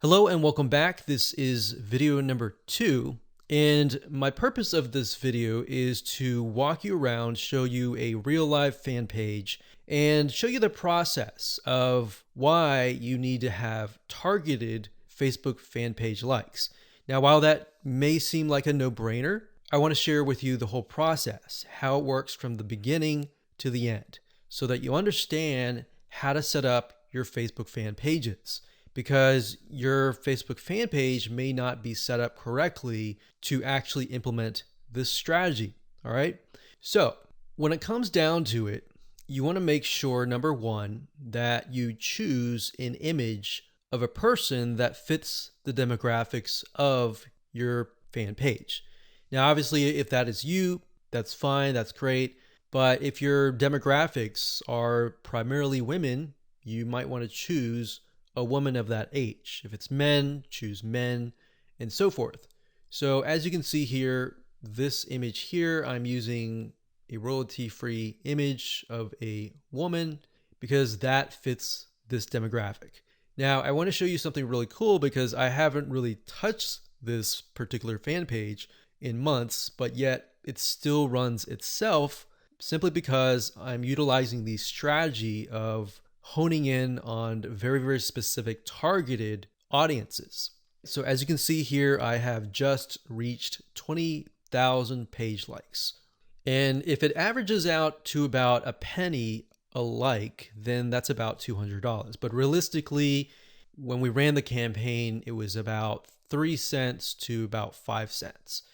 Hello and welcome back. This is video number 2. And my purpose of this video is to walk you around, show you a real life fan page, and show you the process of why you need to have targeted Facebook fan page likes. Now, while that may seem like a no-brainer, I want to share with you the whole process, how it works from the beginning to the end, so that you understand how to set up your Facebook fan pages. Because your Facebook fan page may not be set up correctly to actually implement this strategy. All right. So when it comes down to it, you want to make sure, number one, that you choose an image of a person that fits the demographics of your fan page. Now, obviously, if that is you, that's fine, that's great. But if your demographics are primarily women, you might want to choose a woman of that age. If it's men, choose men, and so forth. So as you can see here, this image here, I'm using a royalty-free image of a woman because that fits this demographic. Now, I want to show you something really cool because I haven't really touched this particular fan page in months, but yet it still runs itself simply because I'm utilizing the strategy of honing in on very, very specific targeted audiences. So as you can see here, I have just reached 20,000 page likes. And if it averages out to about a penny a like, then that's about $200. But realistically, when we ran the campaign, it was about 3 cents to about 5 cents.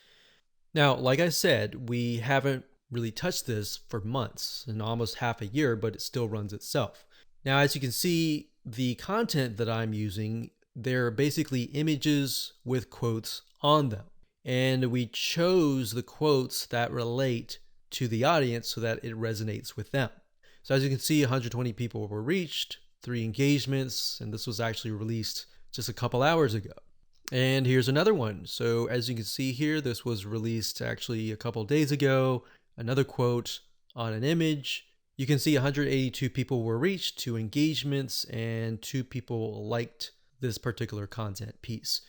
Now, like I said, we haven't really touched this for months and almost half a year, but it still runs itself. Now, as you can see, the content that I'm using, they're basically images with quotes on them. And we chose the quotes that relate to the audience so that it resonates with them. So as you can see, 120 people were reached, 3 engagements, and this was actually released just a couple hours ago. And here's another one. So as you can see here, this was released actually a couple days ago. Another quote on an image. You can see 182 people were reached, 2 engagements, and 2 people liked this particular content piece.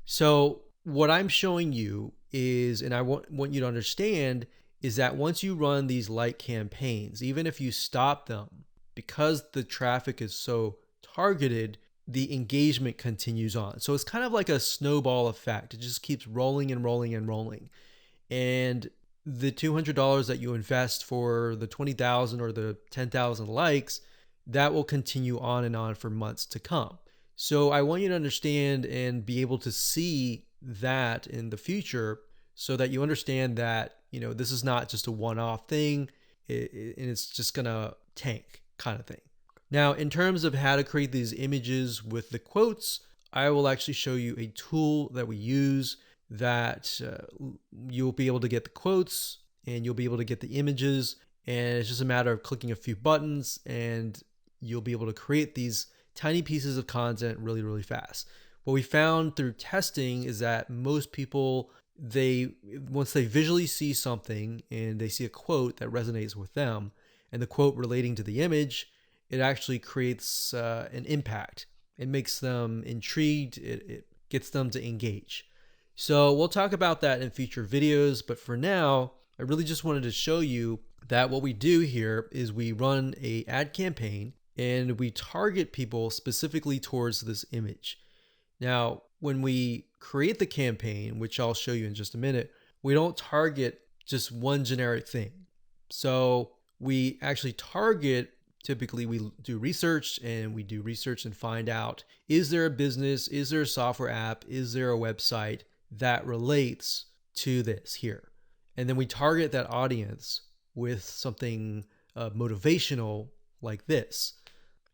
So what I'm showing you is, and I want you to understand, is that once you run these like campaigns, even if you stop them, because the traffic is so targeted, the engagement continues on. So it's kind of like a snowball effect. It just keeps rolling and rolling and rolling. And the $200 that you invest for the 20,000 or the 10,000 likes, that will continue on and on for months to come. So I want you to understand and be able to see that in the future so that you understand that, this is not just a one-off thing and it's just gonna tank kind of thing. Now, in terms of how to create these images with the quotes, I will actually show you a tool that we use that you'll be able to get the quotes and you'll be able to get the images, and it's just a matter of clicking a few buttons and you'll be able to create these tiny pieces of content really, really fast. What we found through testing is that most people, once they visually see something and they see a quote that resonates with them and the quote relating to the image, it actually creates an impact. It makes them intrigued. It gets them to engage. So we'll talk about that in future videos, but for now, I really just wanted to show you that what we do here is we run an ad campaign and we target people specifically towards this image. Now, when we create the campaign, which I'll show you in just a minute, we don't target just one generic thing. So we actually target, typically we do research and find out, is there a business, is there a software app, is there a website that relates to this here? And then we target that audience with something motivational like this.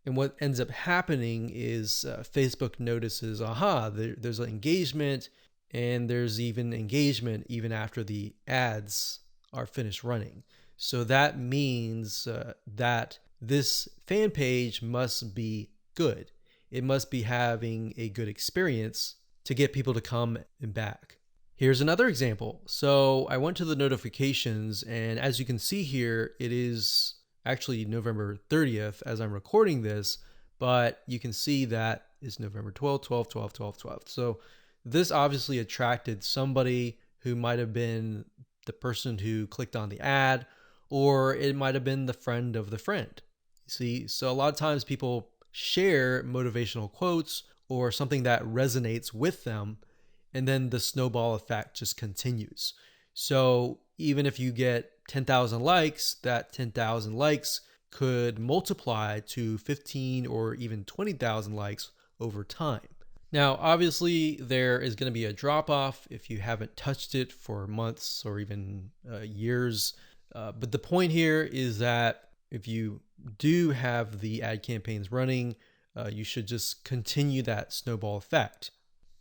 And what ends up happening is Facebook notices, there's an engagement, and there's even engagement even after the ads are finished running. So that means that this fan page must be good. It must be having a good experience to get people to come and back. Here's another example. So I went to the notifications, and as you can see here, it is actually November 30th as I'm recording this, but you can see that is November 12th, 12th, 12th, 12th, 12th. So this obviously attracted somebody who might have been the person who clicked on the ad, or it might have been the friend of the friend. You see, so a lot of times people share motivational quotes or something that resonates with them, and then the snowball effect just continues. So even if you get 10,000 likes, that 10,000 likes could multiply to 15 or even 20,000 likes over time. Now, obviously, there is going to be a drop off if you haven't touched it for months or even years. But the point here is that if you do have the ad campaigns running, you should just continue that snowball effect.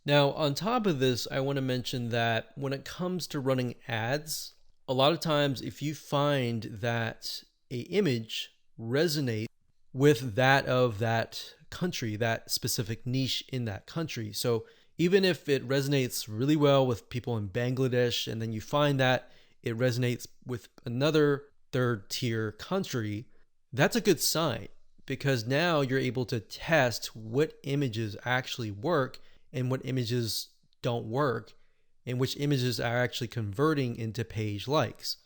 Now, on top of this, I want to mention that when it comes to running ads, a lot of times if you find that a image resonates with that of that country, that specific niche in that country. So even if it resonates really well with people in Bangladesh, and then you find that it resonates with another third tier country, that's a good sign, because now you're able to test what images actually work and what images don't work, and which images are actually converting into page likes.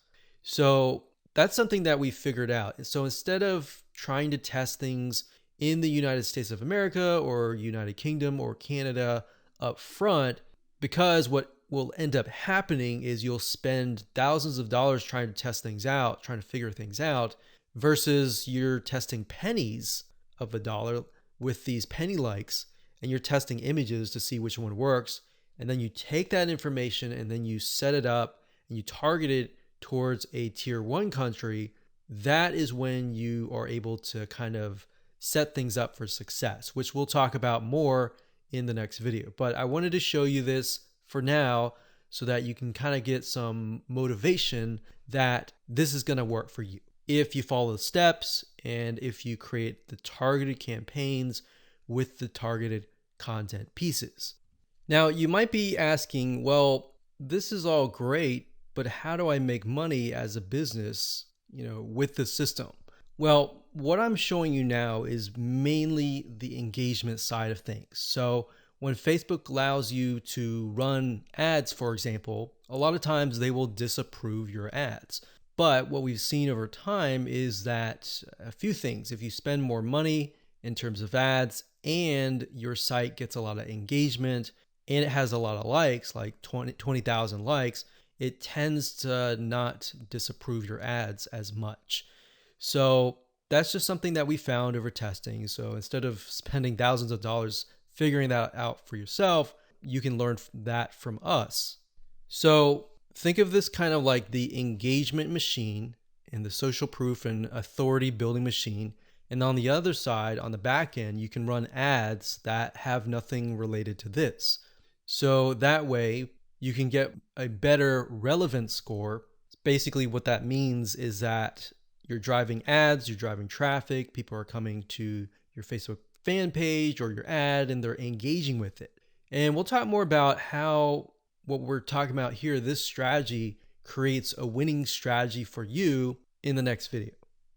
So that's something that we figured out. So instead of trying to test things in the United States of America or United Kingdom or Canada up front, because what will end up happening is you'll spend thousands of dollars trying to test things out, trying to figure things out, versus you're testing pennies of a dollar with these penny likes, and you're testing images to see which one works. And then you take that information and then you set it up and you target it towards a tier 1 country. That is when you are able to kind of set things up for success, which we'll talk about more in the next video. But I wanted to show you this for now so that you can kind of get some motivation that this is going to work for you if you follow the steps and if you create the targeted campaigns with the targeted content pieces. Now, you might be asking, well, this is all great, but how do I make money as a business, with the system? Well, what I'm showing you now is mainly the engagement side of things. So when Facebook allows you to run ads, for example, a lot of times they will disapprove your ads. But what we've seen over time is that a few things, if you spend more money in terms of ads and your site gets a lot of engagement and it has a lot of likes, like 20,000 likes, it tends to not disapprove your ads as much. So that's just something that we found over testing. So instead of spending thousands of dollars figuring that out for yourself, you can learn that from us. So think of this kind of like the engagement machine and the social proof and authority building machine. And on the other side, on the back end, you can run ads that have nothing related to this. So that way you can get a better relevance score. Basically what that means is that you're driving ads, you're driving traffic, people are coming to your Facebook fan page or your ad and they're engaging with it. And we'll talk more about how what we're talking about here, this strategy creates a winning strategy for you in the next video.